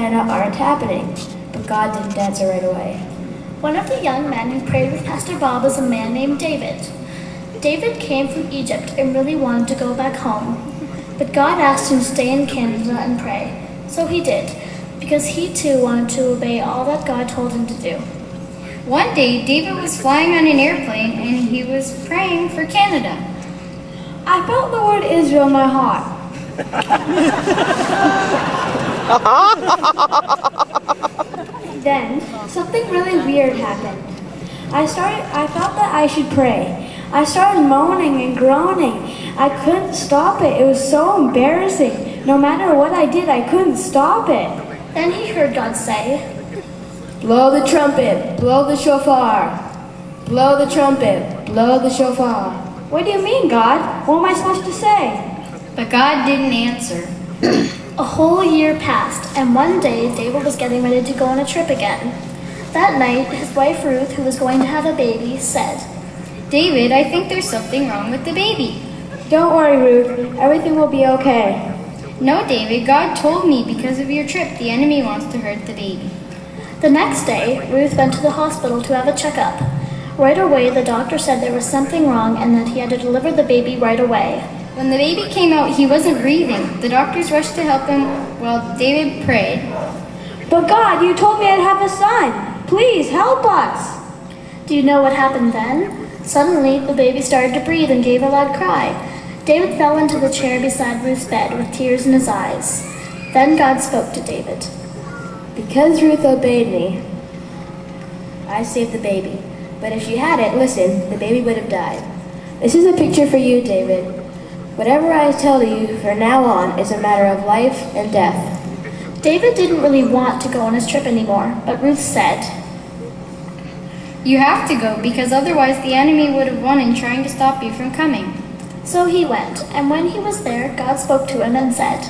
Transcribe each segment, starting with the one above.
Canada aren't happening. But God didn't answer right away. One of the young men who prayed with Pastor Bob was a man named David. David came from Egypt and really wanted to go back home. But God asked him to stay in Canada and pray. So he did, because he too wanted to obey all that God told him to do. One day, David was flying on an airplane and he was praying for Canada. I felt the word Israel in my heart. Then, something really weird happened. I thought that I should pray. I started moaning and groaning. I couldn't stop it. It was so embarrassing. No matter what I did, I couldn't stop it. Then he heard God say, "Blow the trumpet, blow the shofar. Blow the trumpet, blow the shofar." What do you mean, God? What am I supposed to say? But God didn't answer. A whole year passed, and one day David was getting ready to go on a trip again. That night, his wife Ruth, who was going to have a baby, said, "David, I think there's something wrong with the baby." Don't worry, Ruth. Everything will be okay. "No, David, God told me because of your trip, the enemy wants to hurt the baby." The next day, Ruth went to the hospital to have a checkup. Right away, the doctor said there was something wrong and that he had to deliver the baby right away. When the baby came out, he wasn't breathing. The doctors rushed to help him while David prayed. But God, you told me I'd have a son. Please help us. Do you know what happened then? Suddenly, the baby started to breathe and gave a loud cry. David fell into the chair beside Ruth's bed with tears in his eyes. Then God spoke to David. Because Ruth obeyed me, I saved the baby. But if she hadn't listened, the baby would have died. This is a picture for you, David. Whatever I tell you from now on is a matter of life and death. David didn't really want to go on his trip anymore, but Ruth said, "You have to go because otherwise the enemy would have won in trying to stop you from coming." So he went, and when he was there, God spoke to him and said,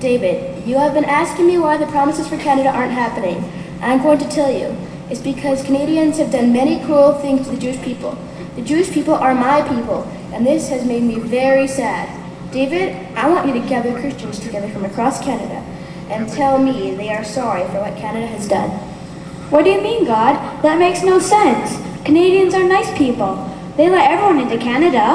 "David, you have been asking me why the promises for Canada aren't happening. I'm going to tell you. It's because Canadians have done many cruel things to the Jewish people. The Jewish people are my people, and this has made me very sad. David, I want you to gather Christians together from across Canada and tell me they are sorry for what Canada has done." What do you mean, God? That makes no sense. Canadians are nice people. They let everyone into Canada.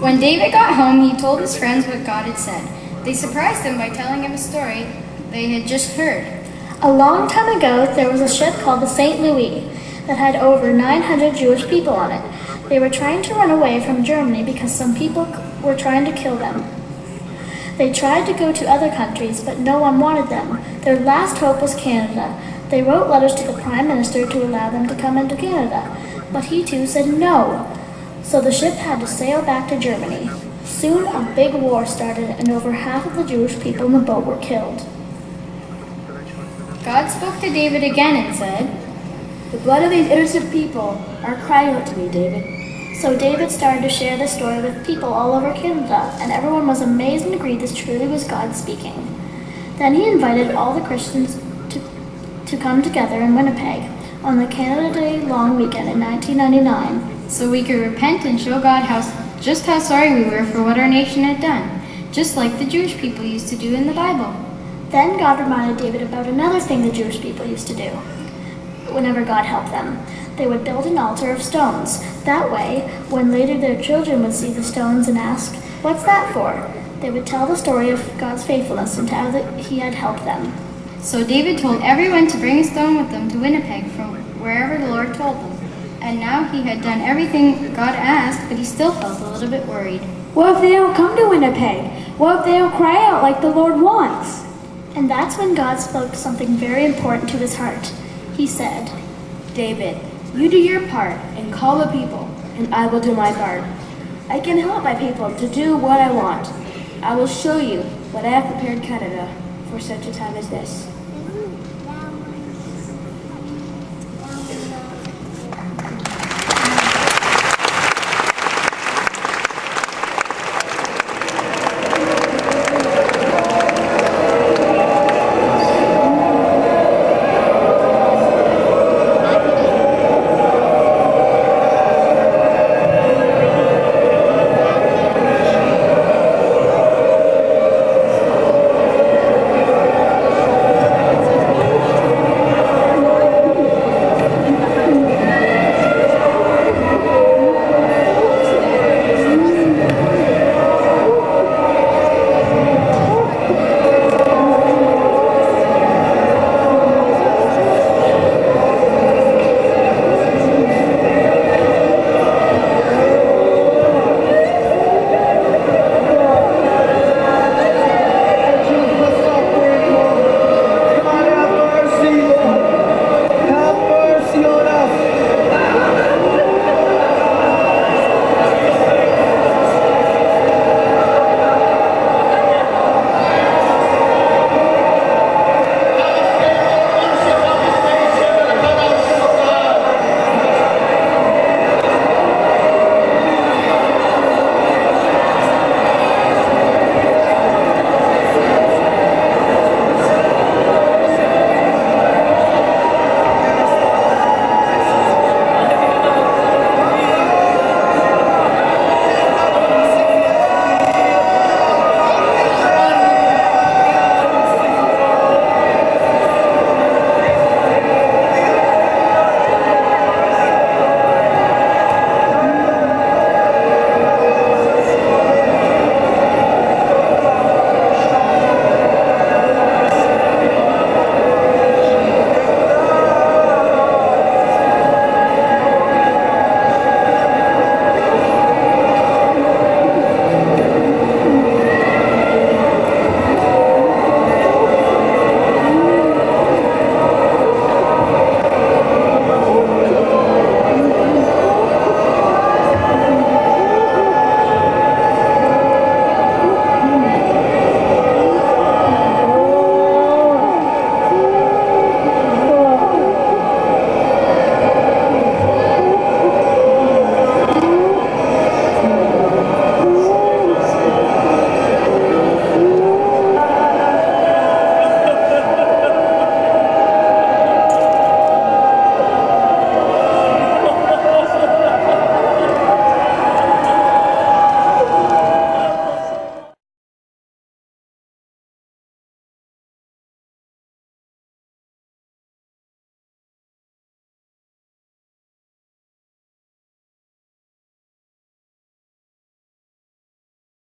When David got home, he told his friends what God had said. They surprised him by telling him a story they had just heard. A long time ago, there was a ship called the St. Louis that had over 900 Jewish people on it. They were trying to run away from Germany because some people were trying to kill them. They tried to go to other countries, but no one wanted them. Their last hope was Canada. They wrote letters to the Prime Minister to allow them to come into Canada, but he too said no. So the ship had to sail back to Germany. Soon a big war started, and over half of the Jewish people in the boat were killed. God spoke to David again and said, "The blood of these innocent people are crying out to me, David." So David started to share the story with people all over Canada, and everyone was amazed and agreed this truly was God speaking. Then he invited all the Christians to come together in Winnipeg on the Canada Day long weekend in 1999. so we could repent and show God just how sorry we were for what our nation had done, just like the Jewish people used to do in the Bible. Then God reminded David about another thing the Jewish people used to do whenever God helped them. They would build an altar of stones. That way, when later their children would see the stones and ask, "What's that for?" they would tell the story of God's faithfulness and how he had helped them. So David told everyone to bring a stone with them to Winnipeg from wherever the Lord told them. And now he had done everything God asked, but he still felt a little bit worried. What if they don't come to Winnipeg? What if they don't cry out like the Lord wants? And that's when God spoke something very important to his heart. He said, "David, you do your part and call the people, and I will do my part. I can help my people to do what I want. I will show you what I have prepared Canada for such a time as this."